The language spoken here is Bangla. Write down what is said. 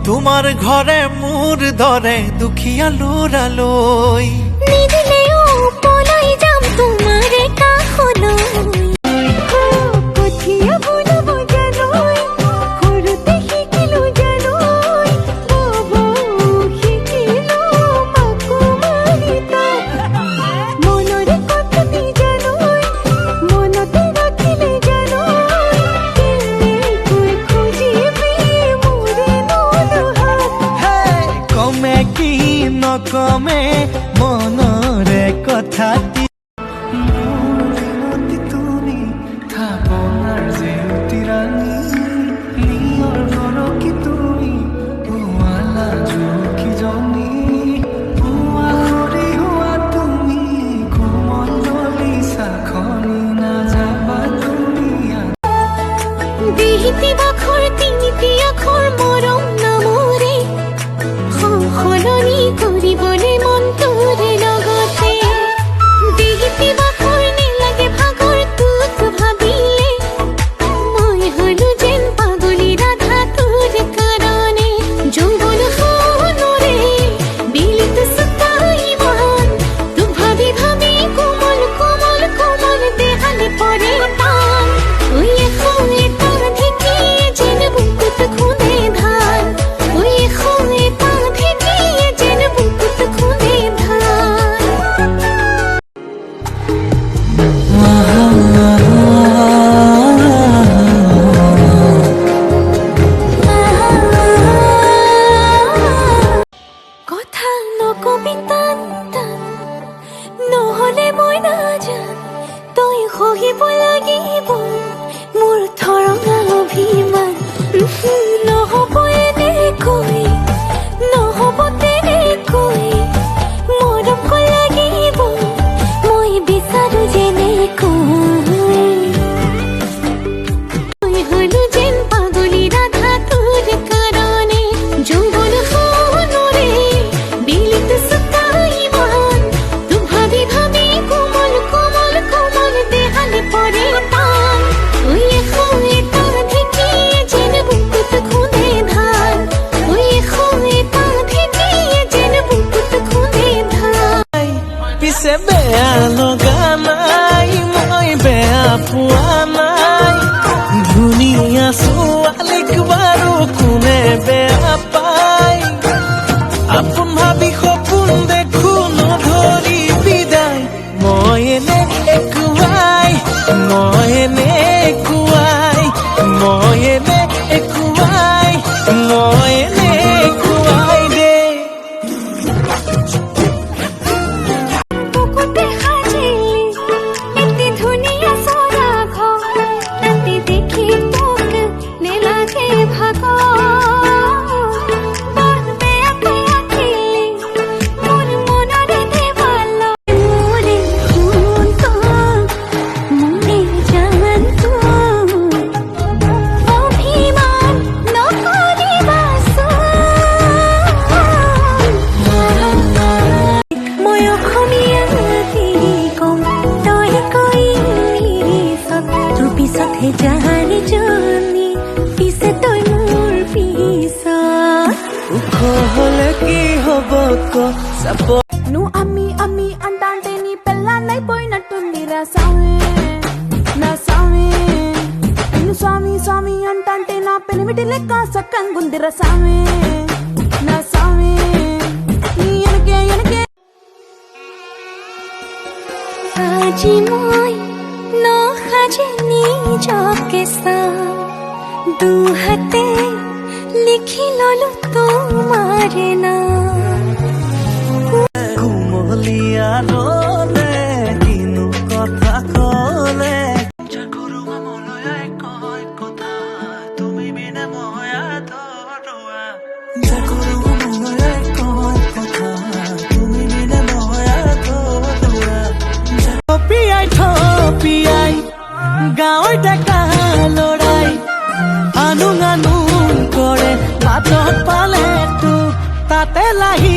তোমার ঘরে মোর দরে দুখিয়া লোরালই নিদিলেও পলাই যাম তোমারে কাহলৈ কঠিয়া বলব জানই করতে শিকিলো জানই বাবা শিকিলো মাকো মারিতা মনরে কথাটি জানই মনতে রাখিলে জানই কই খুঁজিবি মোরে নলহাত কমে কি নকমে মনরে কথাটি তুমি থাপনার যে তিরানি নিয়র ঘর কি তুমি ওয়ালা চোখি জনি হুয়া হরি হুয়া তুমি ঘুমলি সাখনি না যাবা তুমি দিহিতি বাখর তিনিটি আখর মরম নামরে সলনি কৰিবলে মন তোৰে লগতে দিহিতি বাখৰ নেলাগে ভাগৰ তোক ভাবিলে মই হলো যেন পাগলী ৰাধা তোৰ কাৰণে যৌৱন সোণৰে বিলিত সতাই মন তোক ভাবি ভাবি কোমল কোমল কোমল দেহালে পৰে টান শুয়ে শুয়ে তাৰ ঢেকিয়ে যেন বুকুত খুন্দে ধান শুয়ে শুয়ে তাৰ ঢেকিয়ে যেন বুকুত খুন্দে ধান কথা নকবি টান টান নহলে মই নাজান তই সহিব লাগিব মোৰ থৰঙা অভিমান নহব এনেকৈ নহব তেনেকৈ মৰম লাগিব মই বিচাৰো যেনেকৈ মই হলো যেন পাগলী ৰাধা তোৰ কাৰণে যৌৱন সোণৰে বিলিত সতাই মন তোক ভাবি ভাবি কোমল কোমল কোমল দেহালে পৰে টান শুয়ে শুয়ে তাৰ ঢেকিয়ে যেন বুকুত খুন্দে ধান শুয়ে শুয়ে তাৰ ঢেকিয়ে যেন বুকুত খুন্দে ধান পিছে বেয়া লগা নাই মই বেয়া পোৱা নাই ধুনীয়া ছোৱালীক বাৰু কোনে বেয়া পায় আপোন ভাবি সপোন দেখো নধৰি বিদায় মই এনে একুৱাই মই এনে একুৱাই মই এনে একুৱাই মই এনে একুৱাই দেই বুকুতে সাজিলি এটি ধুনীয়া চৰা ঘৰ তাতে দেখি তোক নেলাগে ভাগৰ বৰ বেয়াকৈ আঁকিলি মোৰ মনৰে দেৱাল মোৰে সোণটো মোৰে জানটো অভিমান নকৰিবাচোন মই অসমীয়া কম তই কৈ তোৰ পিছতহে জানি জনি পিছে তই মোৰ পিছত ওখ হলে কি হব ক চাপ నువ్వు అమ్మి అమ్మి అంటాంటే నీ పెళ్ళాన్నైపోయినట్టుంది రా స్వామి నా స్వామి నిన్ను స్వామి స్వామి అంటాంటే నా పెనిమిటి లెక్క సక్కంగుందిరా స్వామి నా స్వామి నీ ఎనకే ఎనకే আজি মই নসাজে নিজকে চাওঁ দুহাতে লিখি ললো তোমাৰে নাম কুমলীয়া ৰলে কিনো কথা কলে ঘৰুৱা মলয়াই কয় কথা তুমি বিনে মই আধৰুৱা ঘৰুৱা মলয়াই কয় কথা তুমি বিনে মই আধৰুৱা থপিয়াই গাঁৱৰ ডেকা লৰাই আনুং আনুং কৰে বাটত পালে তোক তাতে লাগি